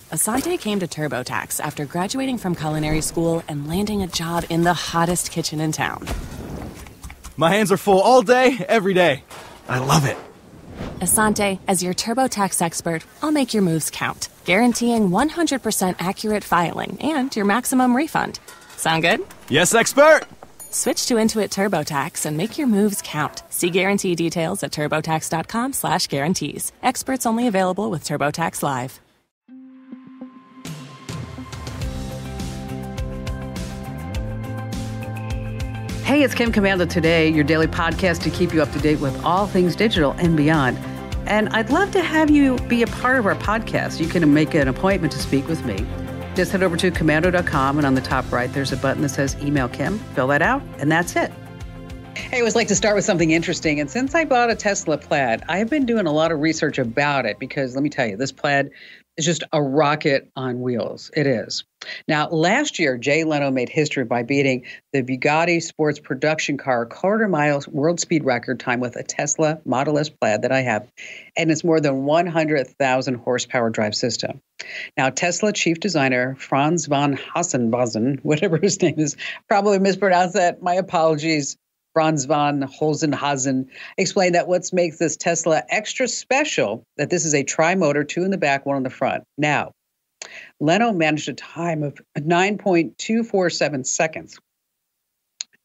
Asante came to TurboTax after graduating from culinary school and landing a job in the hottest kitchen in town. My hands are full all day, every day. I love it. Asante, as your TurboTax expert, I'll make your moves count, guaranteeing 100% accurate filing and your maximum refund. Sound good? Yes, expert! Switch to Intuit TurboTax and make your moves count. See guarantee details at turbotax.com/guarantees. Experts only available with TurboTax Live. Hey, it's Kim Commando Today, your daily podcast to keep you up to date with all things digital and beyond. And I'd love to have you be a part of our podcast. You can make an appointment to speak with me. Just head over to commando.com, and on the top right, there's a button that says Email Kim. Fill that out, and that's it. Hey, I always like to start with something interesting. And since I bought a Tesla Plaid, I've been doing a lot of research about it because let me tell you, this Plaid is just a rocket on wheels. It is. Now, last year, Jay Leno made history by beating the Bugatti sports production car quarter-mile world speed record time with a Tesla Model S Plaid that I have, and it's more than 100,000 horsepower drive system. Now, Tesla chief designer Franz von Hassenbazen, whatever his name is, probably mispronounced that. My apologies. Franz von Holzenhazen explained that what makes this Tesla extra special, that this is a tri-motor, 2 in the back, 1 in the front. Now, Leno managed a time of 9.247 seconds.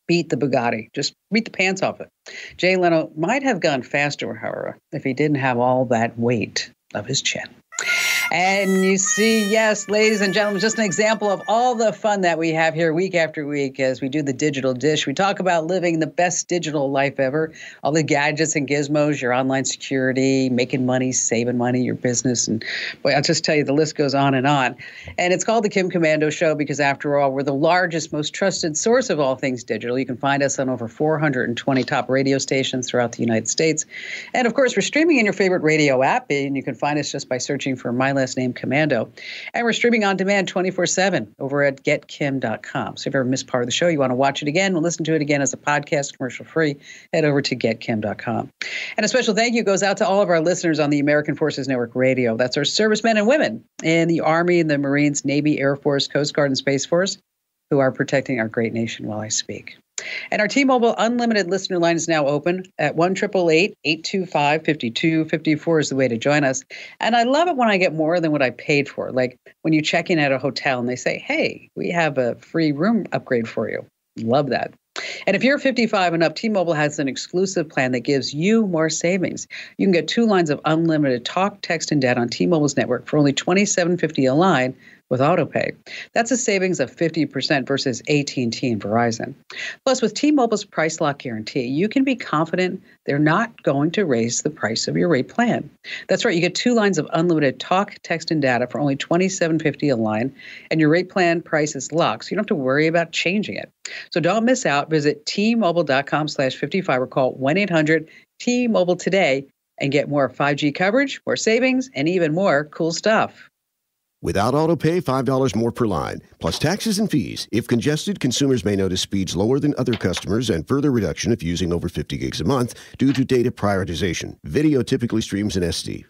Beat the Bugatti, just beat the pants off it. Jay Leno might have gone faster, however, if he didn't have all that weight of his chin. And you see, yes, ladies and gentlemen, just an example of all the fun that we have here week after week as we do the digital dish. We talk about living the best digital life ever, all the gadgets and gizmos, your online security, making money, saving money, your business. And boy, I'll just tell you, the list goes on. And it's called the Kim Commando Show because, after all, we're the largest, most trusted source of all things digital. You can find us on over 420 top radio stations throughout the United States. And, of course, we're streaming in your favorite radio app, and you can find us just by searching for my last name, Commando. And we're streaming on demand 24/7 over at getkim.com. So if you ever missed part of the show, you want to watch it again and listen to it again as a podcast, commercial free, head over to getkim.com. And a special thank you goes out to all of our listeners on the American Forces Network Radio. That's our servicemen and women in the Army, the Marines, Navy, Air Force, Coast Guard, and Space Force who are protecting our great nation while I speak. And our T-Mobile Unlimited listener line is now open at 1-888-825-5254 is the way to join us. And I love it when I get more than what I paid for. Like when you check in at a hotel and they say, hey, we have a free room upgrade for you. Love that. And if you're 55 and up, T-Mobile has an exclusive plan that gives you more savings. You can get 2 lines of unlimited talk, text, and data on T-Mobile's network for only $27.50 a line with autopay. That's a savings of 50% versus AT&T and Verizon. Plus, with T-Mobile's price lock guarantee, you can be confident they're not going to raise the price of your rate plan. That's right. You get 2 lines of unlimited talk, text, and data for only $27.50 a line, and your rate plan price is locked, so you don't have to worry about changing it. So don't miss out. Visit T-Mobile.com/55 or call 1-800-T-Mobile today and get more 5G coverage, more savings, and even more cool stuff. Without autopay, $5 more per line, plus taxes and fees. If congested, consumers may notice speeds lower than other customers and further reduction if using over 50 gigs a month due to data prioritization. Video typically streams in SD.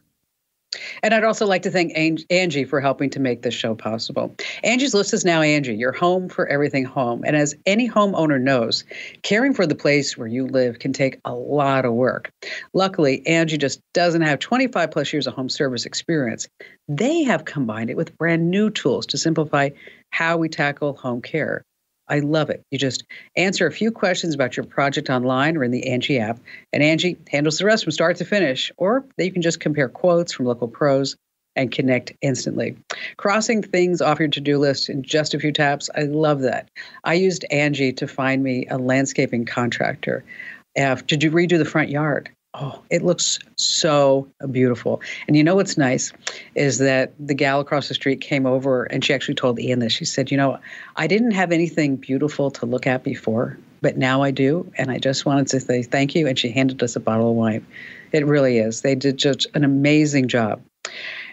And I'd also like to thank Angie for helping to make this show possible. Angie's List is now Angie, your home for everything home. And as any homeowner knows, caring for the place where you live can take a lot of work. Luckily, Angie just doesn't have 25 plus years of home service experience. They have combined it with brand new tools to simplify how we tackle home care. I love it. You just answer a few questions about your project online or in the Angie app, and Angie handles the rest from start to finish. Or you can just compare quotes from local pros and connect instantly. Crossing things off your to-do list in just a few taps, I love that. I used Angie to find me a landscaping contractor to redo the front yard. Oh, it looks so beautiful. And you know what's nice is that the gal across the street came over and she actually told Ian this. She said, I didn't have anything beautiful to look at before, but now I do. And I just wanted to say thank you. And she handed us a bottle of wine. It really is. They did just an amazing job.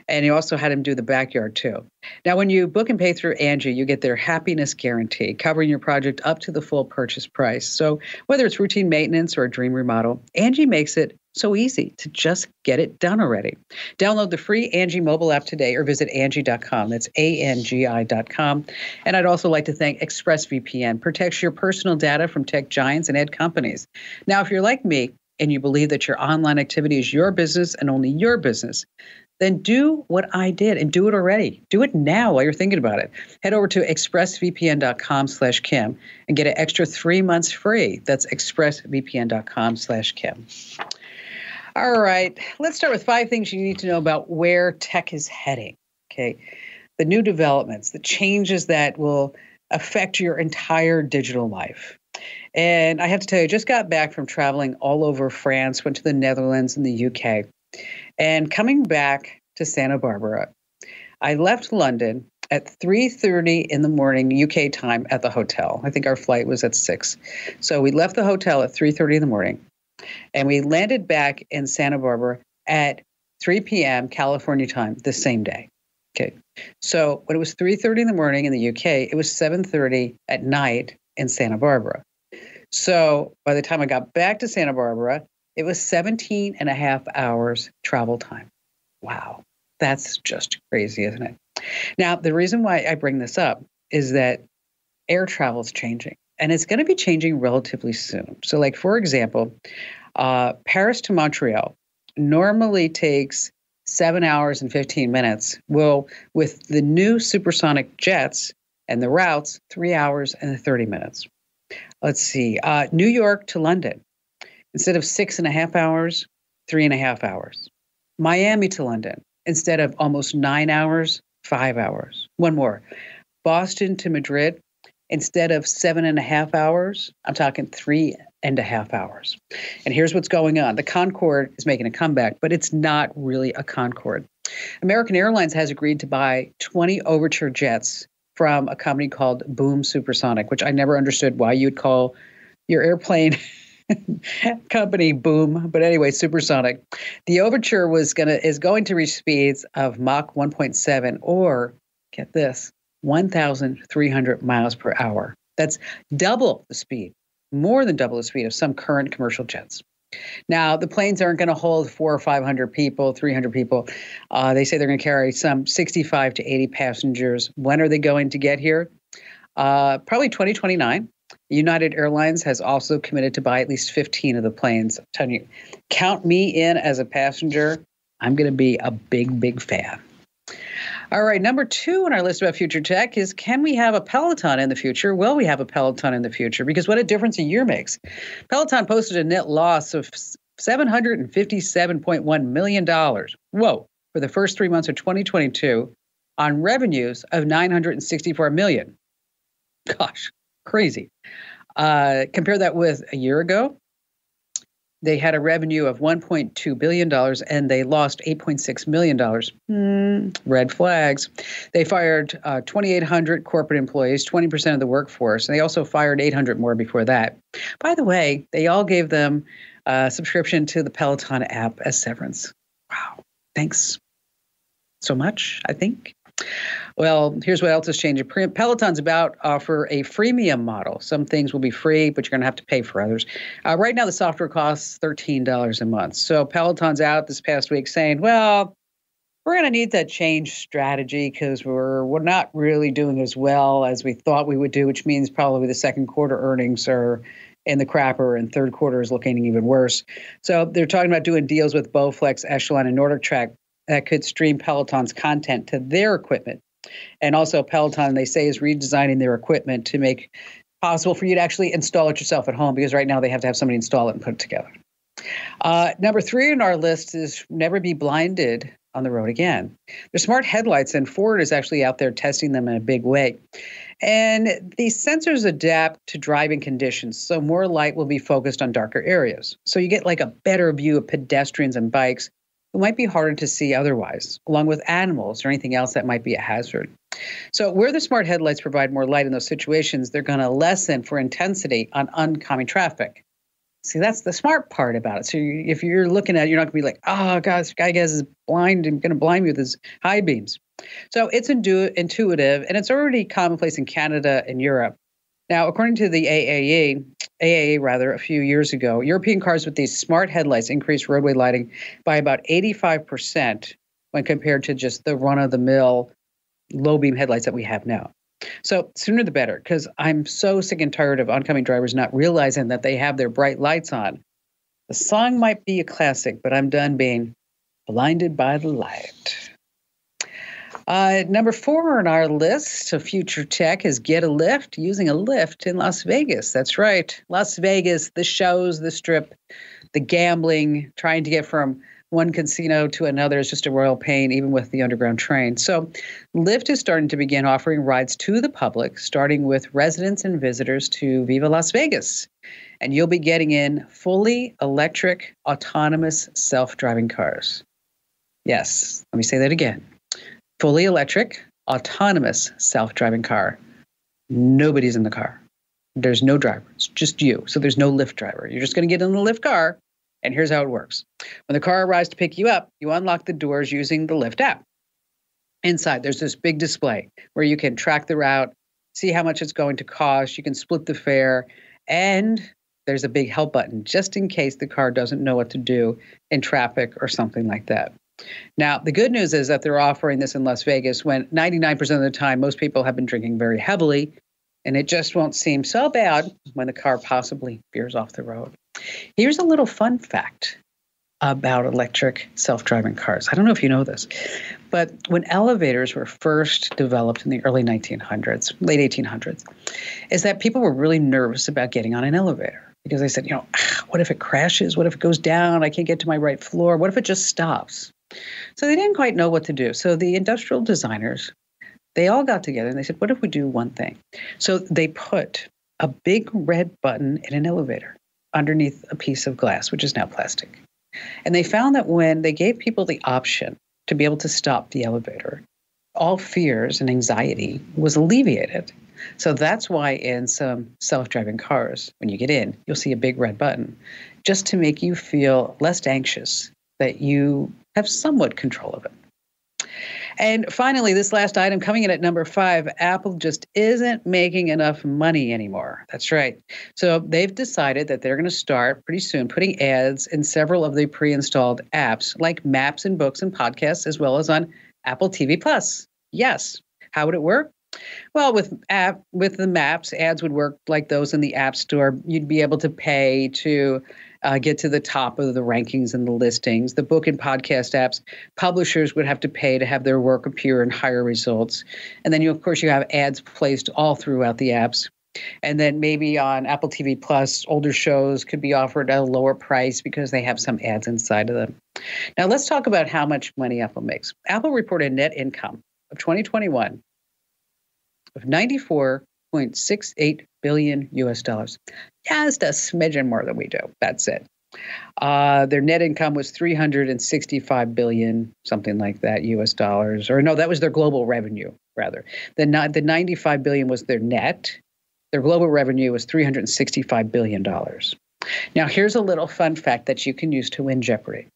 And you also had him do the backyard, too. Now, when you book and pay through Angie, you get their happiness guarantee, covering your project up to the full purchase price. So whether it's routine maintenance or a dream remodel, Angie makes it So easy to just get it done already. Download the free Angie mobile app today or visit Angie.com. That's ANGI.com. And I'd also like to thank ExpressVPN. Protects your personal data from tech giants and ad companies. Now, if you're like me and you believe that your online activity is your business and only your business, then do what I did and do it already. Do it now while you're thinking about it. Head over to expressvpn.com/Kim and get an extra 3 months free. That's expressvpn.com/Kim. All right, let's start with 5 things you need to know about where tech is heading. Okay, the new developments, the changes that will affect your entire digital life. And I have to tell you, I just got back from traveling all over France, went to the Netherlands and the UK. And coming back to Santa Barbara, I left London at 3:30 in the morning UK time at the hotel. I think our flight was at 6. So we left the hotel at 3:30 in the morning, and we landed back in Santa Barbara at 3 p.m. California time the same day. Okay. So when it was 3:30 in the morning in the UK, it was 7:30 at night in Santa Barbara. So by the time I got back to Santa Barbara, it was 17 and a half hours travel time. Wow. That's just crazy, isn't it? Now, the reason why I bring this up is that air travel is changing, and it's going to be changing relatively soon. So like, for example, Paris to Montreal normally takes 7 hours and 15 minutes. Well, with the new supersonic jets and the routes, 3 hours and 30 minutes. Let's see, New York to London. Instead of 6.5 hours, 3.5 hours. Miami to London. Instead of almost 9 hours, 5 hours. One more. Boston to Madrid. Instead of 7.5 hours, I'm talking 3.5 hours. And here's what's going on. The Concorde is making a comeback, but it's not really a Concorde. American Airlines has agreed to buy 20 Overture jets from a company called Boom Supersonic, which I never understood why you'd call your airplane company Boom. But anyway, supersonic. The Overture is going to reach speeds of Mach 1.7 or, get this, 1,300 miles per hour. That's double the speed, more than double the speed of some current commercial jets. Now, the planes aren't going to hold 400 or 500 people, 300 people. They say they're going to carry some 65 to 80 passengers. When are they going to get here? Probably 2029. United Airlines has also committed to buy at least 15 of the planes. I'm telling you, count me in as a passenger. I'm going to be a big, big fan. All right, number 2 on our list about future tech is, can we have a Peloton in the future? Will we have a Peloton in the future? Because what a difference a year makes. Peloton posted a net loss of $757.1 million. Whoa, for the first 3 months of 2022 on revenues of $964 million. Gosh. Crazy. Compare that with a year ago. They had a revenue of $1.2 billion and they lost $8.6 million. Red flags. They fired 2,800 corporate employees, 20% of the workforce, and they also fired 800 more before that. By the way, they all gave them a subscription to the Peloton app as severance. Wow. Thanks so much, I think. Well, here's what else is changing. Peloton's about to offer a freemium model. Some things will be free, but you're going to have to pay for others. Right now, the software costs $13 a month. So Peloton's out this past week saying, well, we're going to need to change strategy because we're not really doing as well as we thought we would do, which means probably the second quarter earnings are in the crapper and third quarter is looking even worse. So they're talking about doing deals with Bowflex, Echelon, and Nordic Track that could stream Peloton's content to their equipment. And also Peloton, they say, is redesigning their equipment to make it possible for you to actually install it yourself at home, because right now they have to have somebody install it and put it together. Number 3 on our list is never be blinded on the road again. They're smart headlights, and Ford is actually out there testing them in a big way. And these sensors adapt to driving conditions, so more light will be focused on darker areas. So you get like a better view of pedestrians and bikes who might be harder to see otherwise, along with animals or anything else that might be a hazard. So where the smart headlights provide more light in those situations, they're going to lessen for intensity on oncoming traffic. See, that's the smart part about it. So if you're looking at it, you're not going to be like, oh, God, this guy is blind and going to blind me with his high beams. So it's intuitive, and it's already commonplace in Canada and Europe. Now, according to the AAA, a few years ago, European cars with these smart headlights increased roadway lighting by about 85% when compared to just the run-of-the-mill low-beam headlights that we have now. So sooner the better, because I'm so sick and tired of oncoming drivers not realizing that they have their bright lights on. The song might be a classic, but I'm done being blinded by the light. Number 4 on our list of future tech is get a Lyft, using a Lyft in Las Vegas. That's right. Las Vegas, the shows, the strip, the gambling, trying to get from one casino to another is just a royal pain, even with the underground train. So Lyft is starting to begin offering rides to the public, starting with residents and visitors to Viva Las Vegas. And you'll be getting in fully electric, autonomous, self-driving cars. Yes, let me say that again. Fully electric, autonomous, self-driving car. Nobody's in the car. There's no driver. It's just you. So there's no Lyft driver. You're just going to get in the Lyft car, and here's how it works. When the car arrives to pick you up, you unlock the doors using the Lyft app. Inside, there's this big display where you can track the route, see how much it's going to cost. You can split the fare, and there's a big help button just in case the car doesn't know what to do in traffic or something like that. Now, the good news is that they're offering this in Las Vegas when 99% of the time, most people have been drinking very heavily, and it just won't seem so bad when the car possibly veers off the road. Here's a little fun fact about electric self-driving cars. I don't know if you know this, but when elevators were first developed in the early 1900s, late 1800s, is that people were really nervous about getting on an elevator. Because they said, what if it crashes? What if it goes down? I can't get to my right floor. What if it just stops? So they didn't quite know what to do. So the industrial designers, they all got together and they said, what if we do one thing? So they put a big red button in an elevator underneath a piece of glass, which is now plastic. And they found that when they gave people the option to be able to stop the elevator, all fears and anxiety was alleviated. So that's why in some self-driving cars, when you get in, you'll see a big red button just to make you feel less anxious that you have somewhat control of it. And finally, this last item coming in at number 5, Apple just isn't making enough money anymore. That's right. So they've decided that they're going to start pretty soon putting ads in several of the pre-installed apps like Maps and Books and Podcasts, as well as on Apple TV Plus. Yes. How would it work? Well, with the Maps, ads would work like those in the App Store. You'd be able to pay to get to the top of the rankings and the listings. The book and podcast apps, publishers would have to pay to have their work appear in higher results. And then, of course, you have ads placed all throughout the apps. And then maybe on Apple TV Plus, older shows could be offered at a lower price because they have some ads inside of them. Now, let's talk about how much money Apple makes. Apple reported net income of 2021 of $94.68 billion US. Just a smidgen more than we do. That's it. Their net income was $365 billion, something like that, US dollars. Or no, that was their global revenue, rather. The $95 billion was their net. Their global revenue was $365 billion. Now, here's a little fun fact that you can use to win Jeopardy.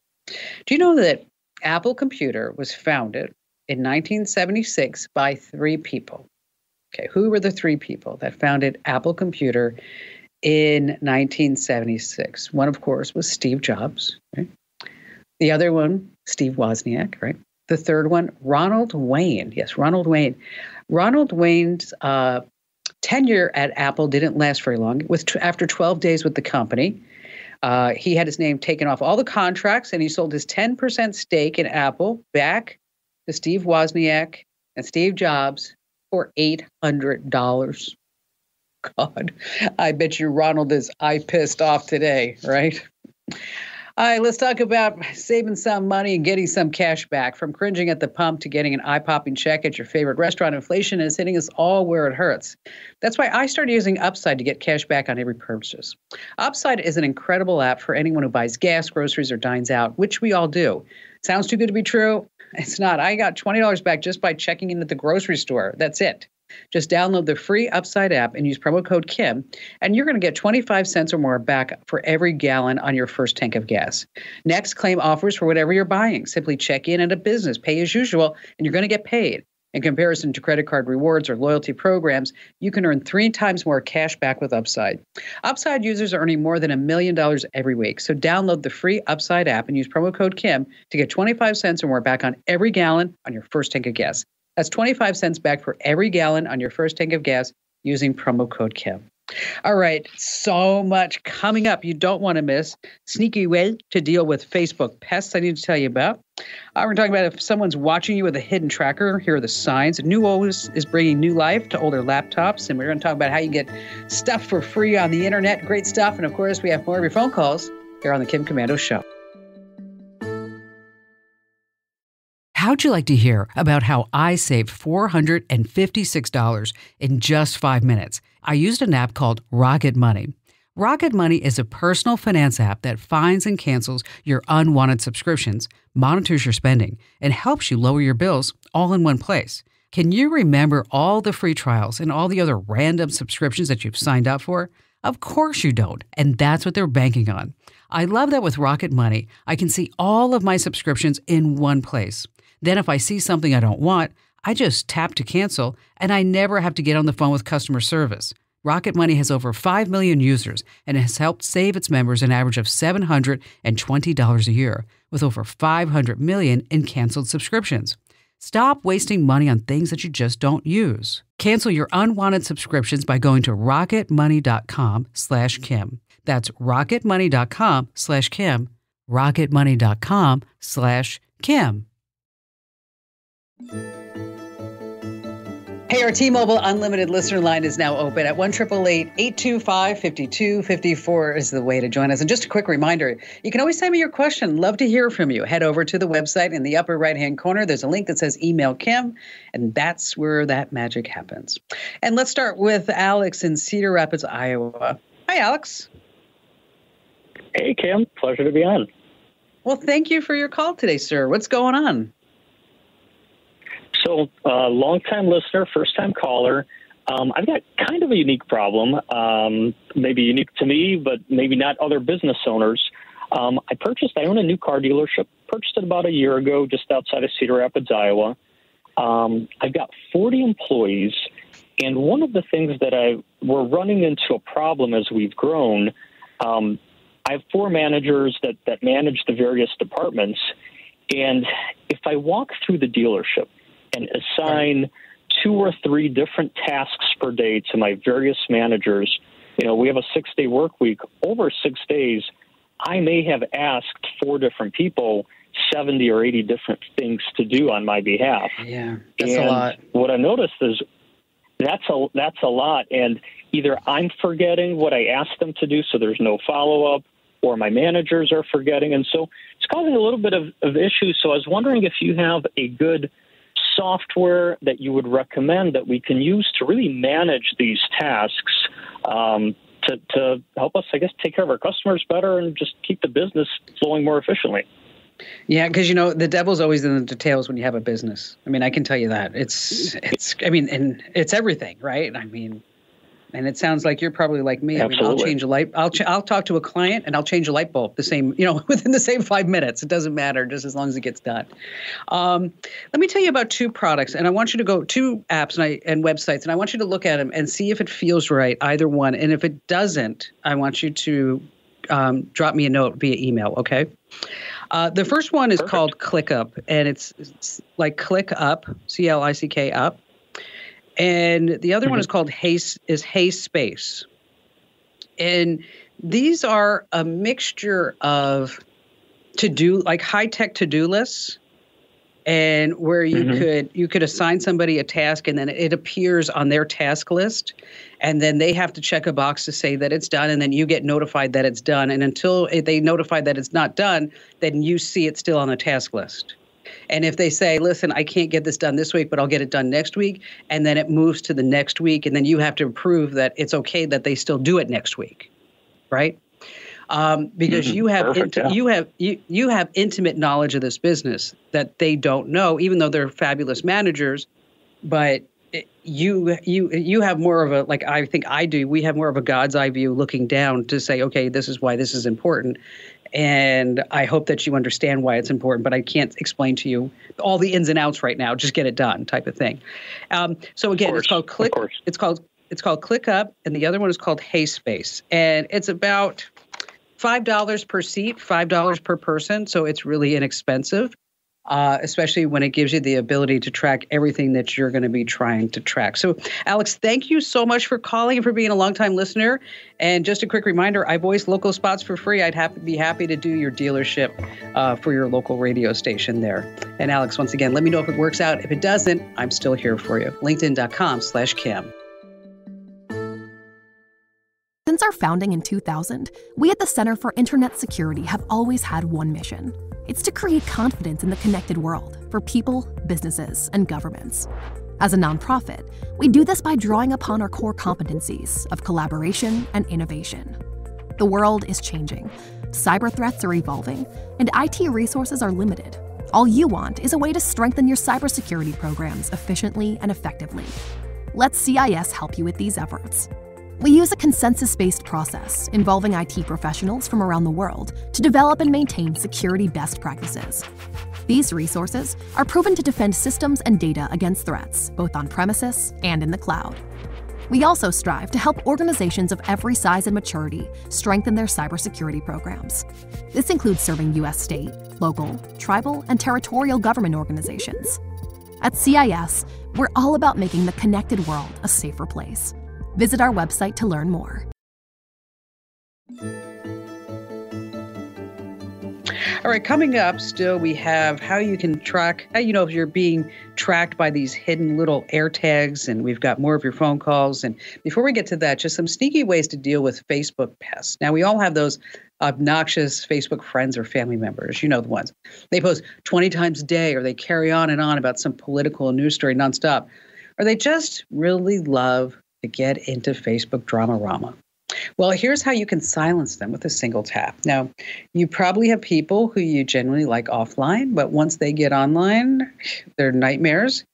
Do you know that Apple Computer was founded in 1976 by 3 people? Okay, who were the 3 people that founded Apple Computer in 1976? One, of course, was Steve Jobs, right? The other one, Steve Wozniak, right? The third one, Ronald Wayne. Yes, Ronald Wayne. Ronald Wayne's tenure at Apple didn't last very long. After 12 days with the company, he had his name taken off all the contracts, and he sold his 10% stake in Apple back to Steve Wozniak and Steve Jobs for $800. God, I bet you Ronald is pissed off today, right? All right, let's talk about saving some money and getting some cash back. From cringing at the pump to getting an eye-popping check at your favorite restaurant, inflation is hitting us all where it hurts. That's why I started using Upside to get cash back on every purchase. Upside is an incredible app for anyone who buys gas, groceries, or dines out, which we all do. Sounds too good to be true? It's not. I got $20 back just by checking in at the grocery store. That's it. Just download the free Upside app and use promo code Kim, and you're going to get 25 cents or more back for every gallon on your first tank of gas. Next, claim offers for whatever you're buying. Simply check in at a business, pay as usual, and you're going to get paid. In comparison to credit card rewards or loyalty programs, you can earn 3 times more cash back with Upside. Upside users are earning more than $1 million every week. So download the free Upside app and use promo code Kim to get 25 cents or more back on every gallon on your first tank of gas. That's 25 cents back for every gallon on your first tank of gas using promo code Kim. All right, so much coming up you don't want to miss. Sneaky way to deal with Facebook pests I need to tell you about. We're talking about if someone's watching you with a hidden tracker, here are the signs. New OS is bringing new life to older laptops, and we're going to talk about how you get stuff for free on the internet. Great stuff, and of course, we have more of your phone calls here on the Kim Komando Show. How'd you like to hear about how I saved $456 in just 5 minutes? I used an app called Rocket Money. Rocket Money is a personal finance app that finds and cancels your unwanted subscriptions, monitors your spending, and helps you lower your bills all in one place. Can you remember all the free trials and all the other random subscriptions that you've signed up for? Of course you don't, and that's what they're banking on. I love that with Rocket Money, I can see all of my subscriptions in one place. Then if I see something I don't want, I just tap to cancel, and I never have to get on the phone with customer service. Rocket Money has over 5 million users and has helped save its members an average of $720 a year, with over 500 million in canceled subscriptions. Stop wasting money on things that you just don't use. Cancel your unwanted subscriptions by going to rocketmoney.com/Kim. That's rocketmoney.com/Kim. rocketmoney.com/Kim. Hey, our T-Mobile Unlimited listener line is now open at 1-888-825-5254 is the way to join us. And just a quick reminder, you can always send me your question. Love to hear from you. Head over to the website in the upper right-hand corner. There's a link that says Email Kim, and that's where that magic happens. And let's start with Alex in Cedar Rapids, Iowa. Hi, Alex. Hey, Kim. Pleasure to be on. Well, thank you for your call today, sir. What's going on? So, long-time listener, first-time caller. I've got kind of a unique problem, maybe unique to me, but maybe not other business owners. I own a new car dealership, purchased it about a year ago, just outside of Cedar Rapids, Iowa. I've got 40 employees, and one of the things that we're running into a problem as we've grown. I have 4 managers that manage the various departments, and if I walk through the dealership and assign 2 or 3 different tasks per day to my various managers. We have a 6-day work week. Over 6 days, I may have asked 4 different people 70 or 80 different things to do on my behalf. Yeah, that's a lot. What I noticed is that's a lot. And either I'm forgetting what I asked them to do, so there's no follow-up, or my managers are forgetting. And so it's causing a little bit of issues. So I was wondering if you have a good software that you would recommend that we can use to really manage these tasks to help us, I guess, take care of our customers better and just keep the business flowing more efficiently. Yeah, because, the devil's always in the details when you have a business. I mean, I can tell you that. It's everything, right? And it sounds like you're probably like me. Absolutely. I'll change a light. I'll talk to a client and I'll change a light bulb within the same 5 minutes. It doesn't matter, just as long as it gets done. Let me tell you about 2 products, and I want you to go 2 apps and websites, and I want you to look at them and see if it feels right, either one. And if it doesn't, I want you to drop me a note via email. Okay. The first one is called ClickUp, and it's like Click Up, CLICK up. And the other one is called Hey Space. And these are a mixture of high-tech to-do lists, and where you could assign somebody a task, and then it appears on their task list, and then they have to check a box to say that it's done, and then you get notified that it's done. And until they notify that it's not done, then you see it still on the task list. And if they say, listen, I can't get this done this week, but I'll get it done next week, and then it moves to the next week, and then you have to prove that it's okay that they still do it next week, right? Because you have you have intimate knowledge of this business that they don't know, even though they're fabulous managers. But you have more of a, like I think I do, we have more of a God's eye view looking down to say, okay, this is why this is important. And I hope that you understand why it's important, but I can't explain to you all the ins and outs right now. Just get it done, type of thing. So again, it's called Click. It's called ClickUp, and the other one is called Hey Space, and it's about $5 per seat, $5 per person. So it's really inexpensive, especially when it gives you the ability to track everything that you're going to be trying to track. So, Alex, thank you so much for calling and for being a longtime listener. And just a quick reminder, I voice local spots for free. I'd be happy to do your dealership for your local radio station there. And Alex, once again, let me know if it works out. If it doesn't, I'm still here for you. LinkedIn.com/Kim. Since our founding in 2000, we at the Center for Internet Security have always had one mission. It's to create confidence in the connected world for people, businesses, and governments. As a nonprofit, we do this by drawing upon our core competencies of collaboration and innovation. The world is changing, cyber threats are evolving, and IT resources are limited. All you want is a way to strengthen your cybersecurity programs efficiently and effectively. Let CIS help you with these efforts. We use a consensus-based process involving IT professionals from around the world to develop and maintain security best practices. These resources are proven to defend systems and data against threats, both on premises and in the cloud. We also strive to help organizations of every size and maturity strengthen their cybersecurity programs. This includes serving U.S. state, local, tribal, and territorial government organizations. At CIS, we're all about making the connected world a safer place. Visit our website to learn more. All right, coming up still, we have how you can track, how you know if you're being tracked by these hidden little air tags, and we've got more of your phone calls. And before we get to that, just some sneaky ways to deal with Facebook pests. Now, we all have those obnoxious Facebook friends or family members, you know the ones. They post 20 times a day, or they carry on and on about some political news story nonstop, or they just really love to get into Facebook drama-rama. Well, here's how you can silence them with a single tap. Now, you probably have people who you generally like offline, but once they get online, they're nightmares.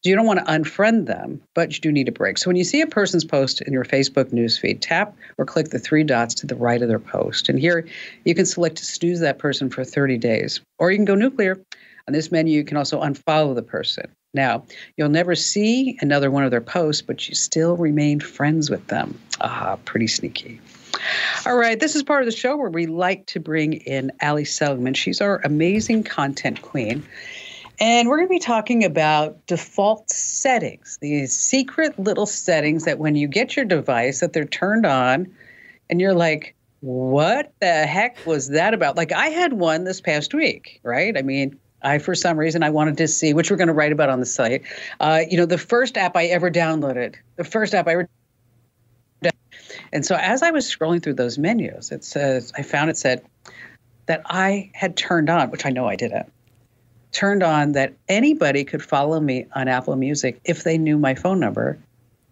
You don't want to unfriend them, but you do need a break. So when you see a person's post in your Facebook newsfeed, tap or click the three dots to the right of their post. And here you can select to snooze that person for 30 days, or you can go nuclear. On this menu, you can also unfollow the person. Now, you'll never see another one of their posts, but you still remain friends with them. Pretty sneaky. All right, this is part of the show where we like to bring in Ali Seligman. She's our amazing content queen. And we're going to be talking about default settings, these secret little settings that when you get your device, that they're turned on, and you're like, what the heck was that about? Like, I had one this past week, right? I mean, for some reason, I wanted to see, which we're going to write about on the site, the first app I ever downloaded, And so as I was scrolling through those menus, it said that I had turned on, which I know I didn't, turned on that anybody could follow me on Apple Music if they knew my phone number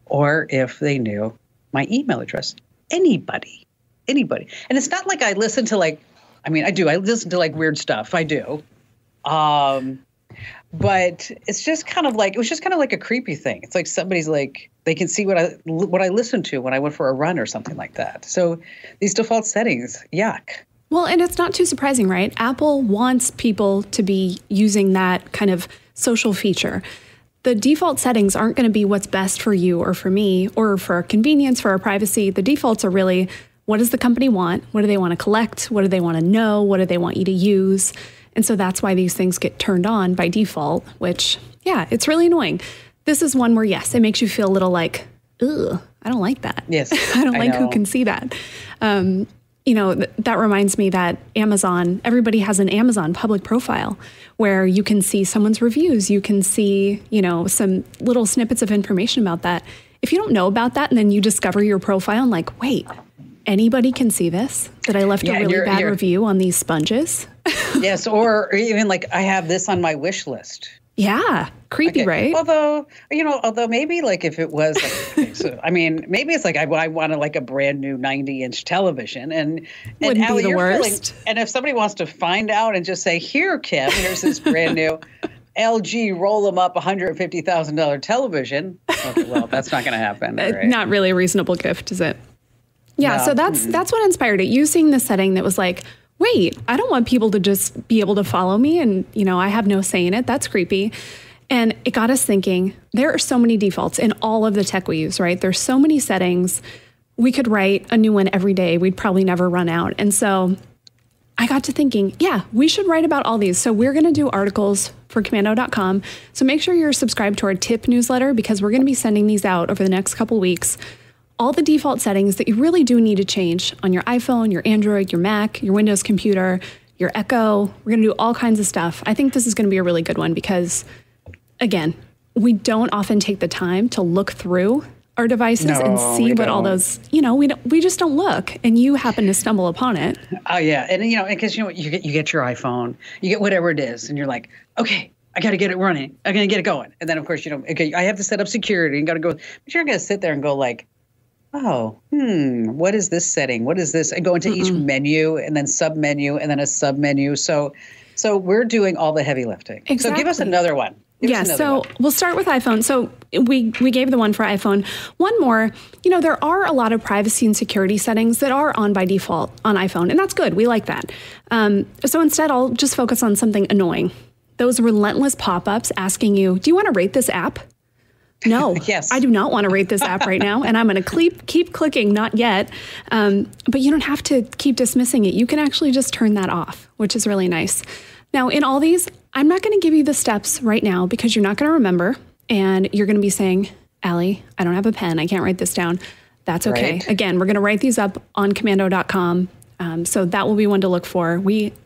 or if they knew my email address. Anybody. And it's not like I listen to I do. I listen to weird stuff. I do. But it's just kind of like, it was just kind of like a creepy thing. It's like somebody's like, they can see what I listened to when I went for a run or something like that. So these default settings, yuck. Well, and it's not too surprising, right? Apple wants people to be using that kind of social feature. The default settings aren't going to be what's best for you or for me or for our convenience, for our privacy. The defaults are really, what does the company want? What do they want to collect? What do they want to know? What do they want you to use? And so that's why these things get turned on by default, which, yeah, it's really annoying. This is one where, yes, it makes you feel a little like, ugh, I don't like that. Yes, I don't like who can see that. That reminds me that Amazon, everybody has an Amazon public profile where you can see someone's reviews. You can see, some little snippets of information about that. If you don't know about that and then you discover your profile and like, wait, anybody can see this, that I left a really bad review on these sponges. Yes, or even I have this on my wish list. Yeah, creepy, right? Although maybe if it was, maybe it's I want a brand new 90-inch television, and wouldn't be the worst. And if somebody wants to find out and just say, here, Kim, here's this brand new LG roll them up $150,000 television. Okay, well, that's not going to happen. Right? Not really a reasonable gift, is it? Yeah, no. So that's what inspired it. Using the setting that was like, wait, I don't want people to just be able to follow me and, I have no say in it. That's creepy. And it got us thinking, there are so many defaults in all of the tech we use, right? There's so many settings. We could write a new one every day. We'd probably never run out. And so I got to thinking, yeah, we should write about all these. So we're going to do articles for commando.com. So make sure you're subscribed to our tip newsletter because we're going to be sending these out over the next couple weeks. All the default settings that you really do need to change on your iPhone, your Android, your Mac, your Windows computer, your Echo. We're going to do all kinds of stuff. I think this is going to be a really good one because, again, we don't often take the time to look through our devices and see what all those, we just don't look, and you happen to stumble upon it. Oh yeah. And because you get your iPhone, you get whatever it is, and you're like, okay, I got to get it running. I got to get it going. And then of course, okay, I have to set up security and got to go, but you're not going to sit there and go like, oh, what is this setting? What is this? And go into each menu and then sub menu and then a sub menu. So we're doing all the heavy lifting. Exactly. So give us another one. We'll start with iPhone. So we gave the one for iPhone. One more, there are a lot of privacy and security settings that are on by default on iPhone, and that's good. We like that. So instead, I'll just focus on something annoying. Those relentless pop-ups asking you, do you want to rate this app? No, yes. I do not want to rate this app right now, and I'm going to keep clicking, not yet. But you don't have to keep dismissing it. You can actually just turn that off, which is really nice. Now, in all these, I'm not going to give you the steps right now because you're not going to remember, and you're going to be saying, Allie, I don't have a pen. I can't write this down. That's okay. Right. Again, we're going to write these up on commando.com. So that will be one to look for.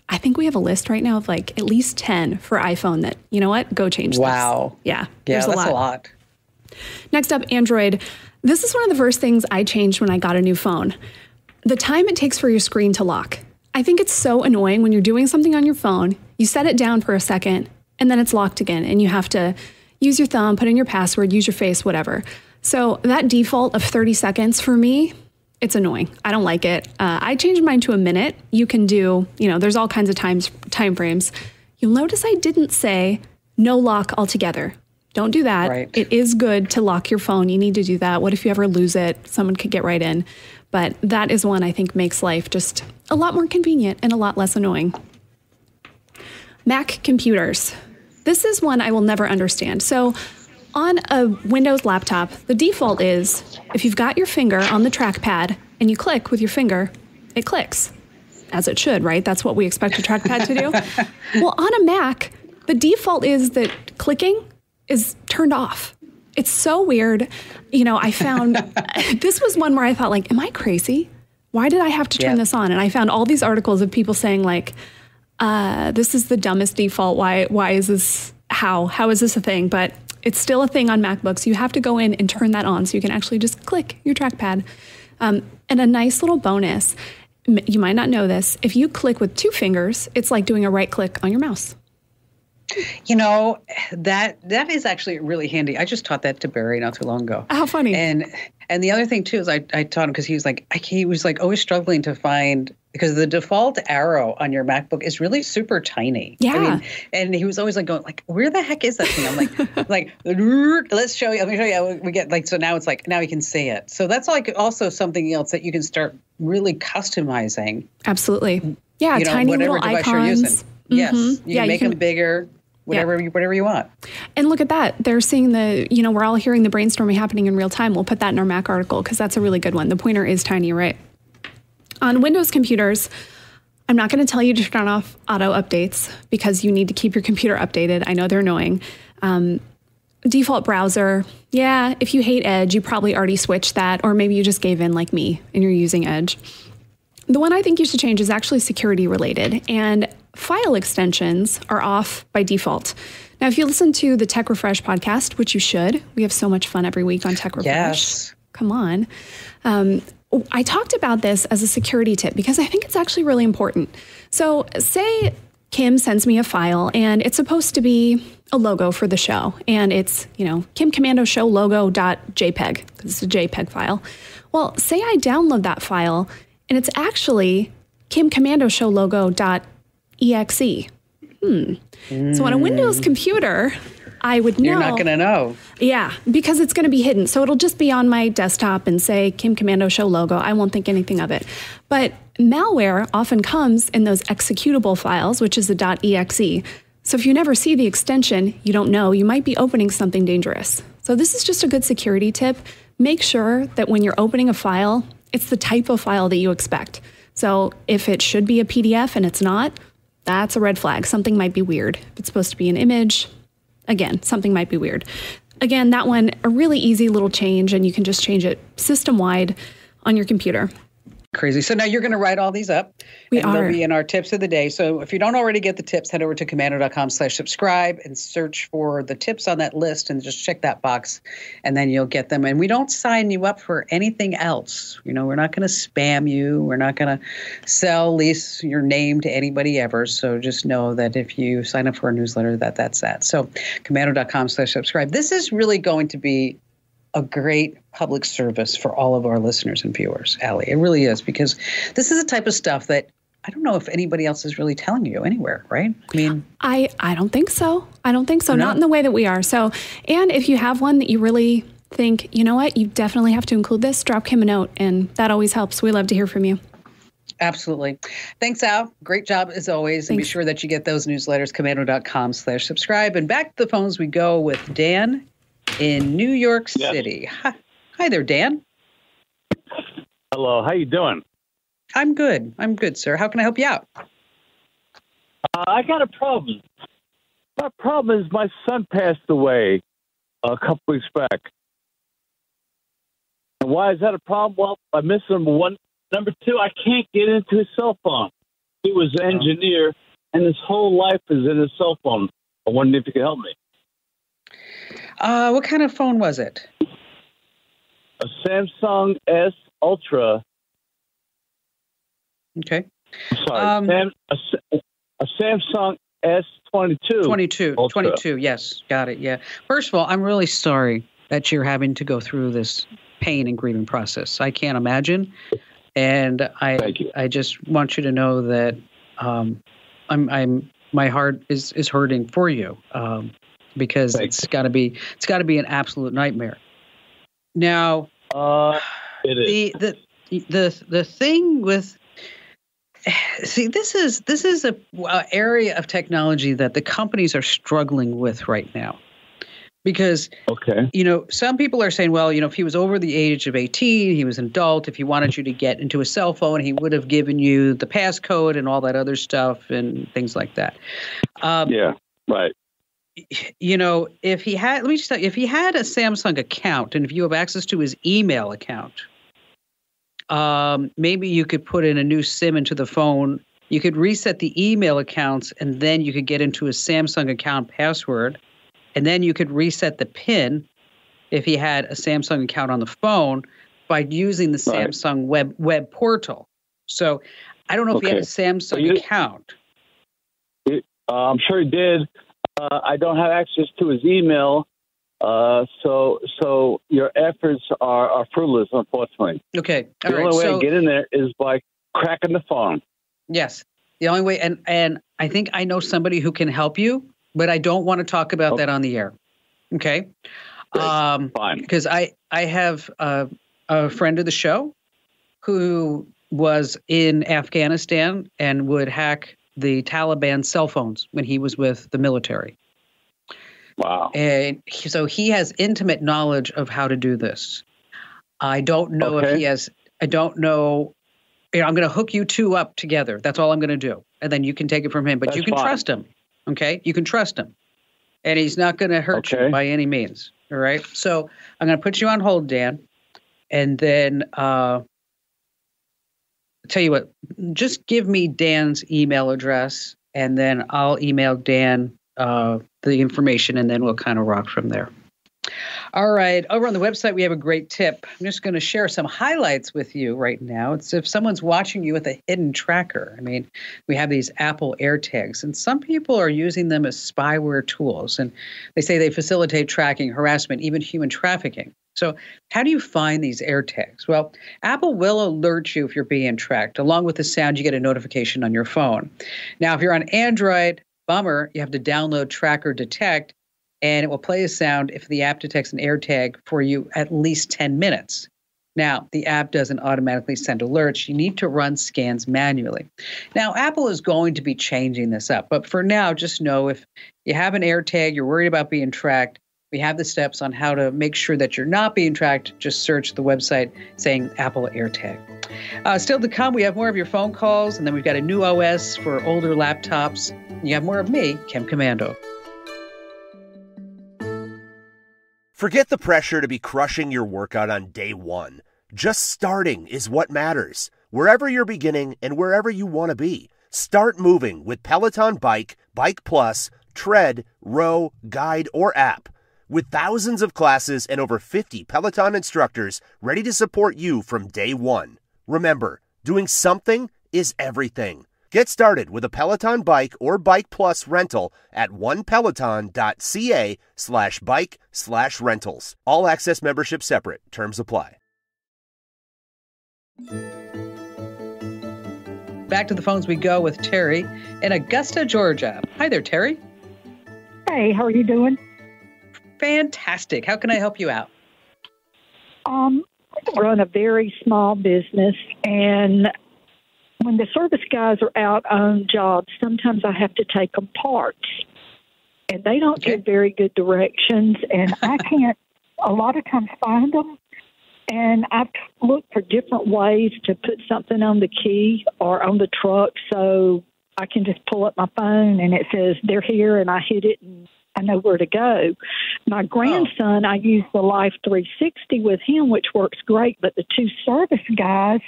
I think we have a list right now of like at least 10 for iPhone that, you know what, go change this. Wow. Yeah, that's a lot. Next up, Android. This is one of the first things I changed when I got a new phone. The time it takes for your screen to lock. I think it's so annoying when you're doing something on your phone, you set it down for a second, and then it's locked again, and you have to use your thumb, put in your password, use your face, whatever. So that default of 30 seconds for me, it's annoying. I don't like it. I changed mine to a minute. You can do, there's all kinds of time frames. You'll notice I didn't say no lock altogether. Don't do that. Right. It is good to lock your phone. You need to do that. What if you ever lose it? Someone could get right in. But that is one I think makes life just a lot more convenient and a lot less annoying. Mac computers. This is one I will never understand. So on a Windows laptop, the default is if you've got your finger on the trackpad and you click with your finger, it clicks. As it should, right? That's what we expect a trackpad to do. Well, on a Mac, the default is that clicking is turned off. It's so weird. I found this was one where I thought like, am I crazy? Why did I have to turn this on? And I found all these articles of people saying like, this is the dumbest default. Why is this? How is this a thing? But it's still a thing on MacBooks. You have to go in and turn that on so you can actually just click your trackpad. And a nice little bonus, you might not know this, if you click with two fingers, it's like doing a right click on your mouse. That is actually really handy. I just taught that to Barry not too long ago. How funny. And the other thing too is I taught him because he was like always struggling to find, because the default arrow on your MacBook is really super tiny. Yeah. And he was always like going like, where the heck is that thing? I'm like, let's show you. Let me show you. We get like, so now it's like, now you can see it. So that's like also something else that you can start really customizing. Absolutely. Yeah. Tiny whatever little device icons. you're using. Yes. You can make them bigger. Whatever you want. And look at that. They're seeing we're all hearing the brainstorming happening in real time. We'll put that in our Mac article because that's a really good one. The pointer is tiny, right? On Windows computers, I'm not going to tell you to turn off auto updates because you need to keep your computer updated. I know they're annoying. Default browser. Yeah, if you hate Edge, you probably already switched that, or maybe you just gave in like me and you're using Edge. The one I think you should change is actually security related, and file extensions are off by default. Now, if you listen to the Tech Refresh podcast, which you should, we have so much fun every week on Tech Refresh. Yes. Come on. I talked about this as a security tip because I think it's actually really important. So say Kim sends me a file and it's supposed to be a logo for the show. And it's, Kim Commando Show logo.jpg, because it's a JPEG file. Well, say I download that file and it's actually Kim Commando Show logo.exe. So on a Windows computer, I would know. You're not going to know. Yeah, because it's going to be hidden. So it'll just be on my desktop and say Kim Commando Show logo. I won't think anything of it. But malware often comes in those executable files, which is the .exe. So if you never see the extension, you don't know, you might be opening something dangerous. So this is just a good security tip. Make sure that when you're opening a file, it's the type of file that you expect. So if it should be a PDF and it's not, that's a red flag. Something might be weird. If it's supposed to be an image, again, something might be weird. Again, that one, a really easy little change, and you can just change it system-wide on your computer. Crazy. So now you're going to write all these up. They'll be in our tips of the day. So if you don't already get the tips, head over to komando.com/subscribe and search for the tips on that list and just check that box, and then you'll get them. And we don't sign you up for anything else. You know, we're not going to spam you. We're not going to lease your name to anybody ever. So just know that if you sign up for a newsletter, that's that. So komando.com/subscribe. This is really going to be a great public service for all of our listeners and viewers, Allie. It really is, because this is the type of stuff that I don't know if anybody else is really telling you anywhere, right? I mean, I don't think so. I don't think so. No. Not in the way that we are. So, and if you have one that you really think, you know what, you definitely have to include this, drop Kim a note, and that always helps. We love to hear from you. Absolutely. Thanks, Al. Great job as always. And be sure that you get those newsletters, komando.com/subscribe. And back to the phones we go with Dan in New York City. Yes. Hi there, Dan. Hello. How you doing? I'm good. I'm good, sir. How can I help you out? I got a problem. My problem is my son passed away a couple weeks back. And why is that a problem? Well, I missed number one. Number two, I can't get into his cell phone. He was an engineer, and his whole life is in his cell phone. I wondered if you could help me. What kind of phone was it? A Samsung S Ultra. Okay. Sorry, a Samsung S22. 22, yes. Got it, yeah. First of all, I'm really sorry that you're having to go through this pain and grieving process. I can't imagine. And Thank you. I just want you to know that my heart is hurting for you. Because it's got to be an absolute nightmare. Now, it is. The thing with this is a area of technology that the companies are struggling with right now, because some people are saying, well, if he was over the age of 18, he was an adult. If he wanted you to get into a cell phone, he would have given you the passcode and all that other stuff and things like that. Yeah, right. If he had, let me just tell you, if he had a Samsung account and if you have access to his email account, maybe you could put in a new SIM into the phone. You could reset the email accounts, and then you could get into his Samsung account password, and then you could reset the PIN if he had a Samsung account on the phone by using the Samsung web portal. So I don't know if he had a Samsung account. I'm sure he did. I don't have access to his email, so your efforts are fruitless, unfortunately. Okay, the only way to get in there is by cracking the phone. Yes, the only way, and I think I know somebody who can help you, but I don't want to talk about that on the air. Okay, fine. Because I have a friend of the show who was in Afghanistan and would hack the Taliban cell phones when he was with the military. Wow. And so he has intimate knowledge of how to do this. I don't know if he has, I don't know. I'm going to hook you two up together. That's all I'm going to do. And then you can take it from him. But you can trust him. Okay? You can trust him. And he's not going to hurt you by any means. All right? So I'm going to put you on hold, Dan. And then tell you what, just give me Dan's email address, and then I'll email Dan the information, and then we'll kind of rock from there. All right. Over on the website, we have a great tip. I'm just going to share some highlights with you right now. It's if someone's watching you with a hidden tracker. I mean, we have these Apple AirTags, and some people are using them as spyware tools. And they say they facilitate tracking, harassment, even human trafficking. So how do you find these AirTags? Well, Apple will alert you if you're being tracked. Along with the sound, you get a notification on your phone. Now, if you're on Android, bummer, you have to download Tracker Detect, and it will play a sound if the app detects an AirTag for you at least 10 minutes. Now, the app doesn't automatically send alerts. You need to run scans manually. Now, Apple is going to be changing this up, but for now, just know if you have an AirTag, you're worried about being tracked, we have the steps on how to make sure that you're not being tracked. Just search the website saying Apple AirTag. Still to come, we have more of your phone calls, and then we've got a new OS for older laptops. You have more of me, Kim Komando. Forget the pressure to be crushing your workout on day one. Just starting is what matters. Wherever you're beginning and wherever you want to be, start moving with Peloton Bike, Bike Plus, Tread, Row, Guide, or app. With thousands of classes and over 50 Peloton instructors ready to support you from day one. Remember, doing something is everything. Get started with a Peloton Bike or Bike Plus rental at onepeloton.ca/bike/rentals. All access membership separate. Terms apply. Back to the phones we go with Terry in Augusta, Georgia. Hi there, Terry. Hey, how are you doing? Fantastic. How can I help you out? I run a very small business, and when the service guys are out on jobs, sometimes I have to take them parts, and they don't give very good directions, and I can't a lot of times find them. And I've looked for different ways to put something on the key or on the truck so I can just pull up my phone and it says they're here, and I hit it and I know where to go. My grandson, I use the Life 360 with him, which works great, but the two service guys,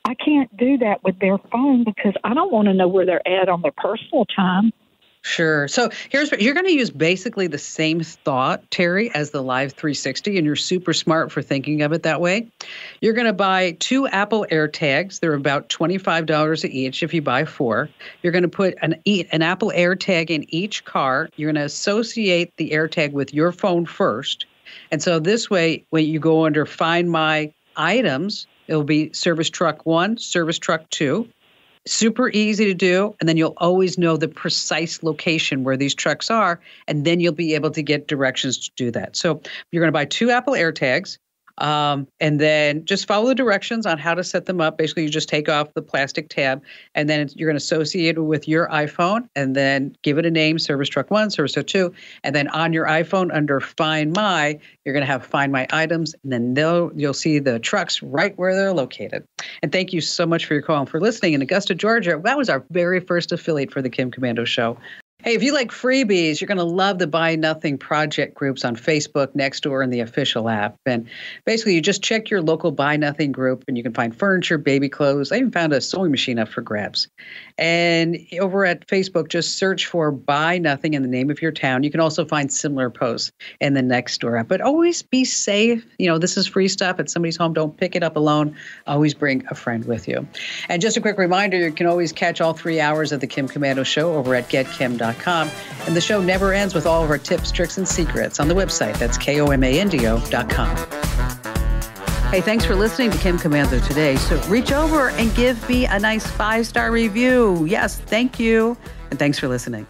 I can't do that with their phone because I don't want to know where they're at on their personal time. Sure. So here's what you're going to use: basically the same thought, Terry, as the Live 360, and you're super smart for thinking of it that way. You're going to buy 2 Apple AirTags. They're about $25 each if you buy 4. You're going to put an Apple AirTag in each car. You're going to associate the AirTag with your phone first. And so this way, when you go under Find My Items, it'll be Service Truck 1, Service Truck 2. Super easy to do, and then you'll always know the precise location where these trucks are, and then you'll be able to get directions to do that. So you're going to buy 2 Apple AirTags, and then just follow the directions on how to set them up. Basically, you just take off the plastic tab, and then you're going to associate it with your iPhone, and then give it a name, Service Truck 1, Service Truck 2, and then on your iPhone under Find My, you're going to have Find My Items, and then you'll see the trucks right where they're located. And thank you so much for your call and for listening in Augusta, Georgia. That was our very first affiliate for the Kim Komando Show. Hey, if you like freebies, you're going to love the Buy Nothing project groups on Facebook, Nextdoor, and the official app. And basically, you just check your local Buy Nothing group, and you can find furniture, baby clothes. I even found a sewing machine up for grabs. And over at Facebook, just search for Buy Nothing in the name of your town. You can also find similar posts in the Nextdoor app. But always be safe. You know, this is free stuff at somebody's home. Don't pick it up alone. Always bring a friend with you. And just a quick reminder, you can always catch all 3 hours of the Kim Komando Show over at getkim.com. And the show never ends with all of our tips, tricks, and secrets on the website. That's KOMANDO.com. Hey, thanks for listening to Kim Komando today. So reach over and give me a nice 5-star review. Yes, thank you. And thanks for listening.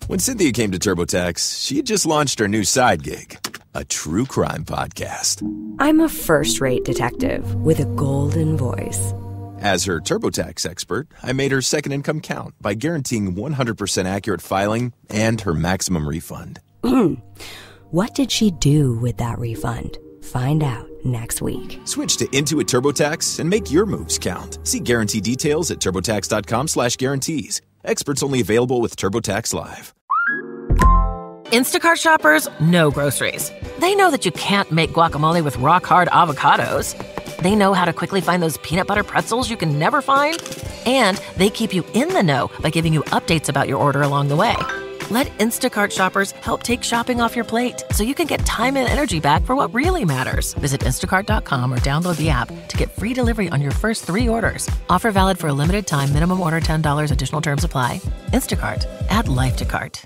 When Cynthia came to TurboTax, she had just launched her new side gig, a true crime podcast. I'm a first-rate detective with a golden voice. As her TurboTax expert, I made her second income count by guaranteeing 100% accurate filing and her maximum refund. What did she do with that refund? Find out next week. Switch to Intuit TurboTax and make your moves count. See guarantee details at turbotax.com/guarantees. Experts only available with TurboTax Live. Instacart shoppers know groceries. They know that you can't make guacamole with rock-hard avocados. They know how to quickly find those peanut butter pretzels you can never find. And they keep you in the know by giving you updates about your order along the way. Let Instacart shoppers help take shopping off your plate so you can get time and energy back for what really matters. Visit instacart.com or download the app to get free delivery on your first 3 orders. Offer valid for a limited time. Minimum order $10. Additional terms apply. Instacart. Add life to cart.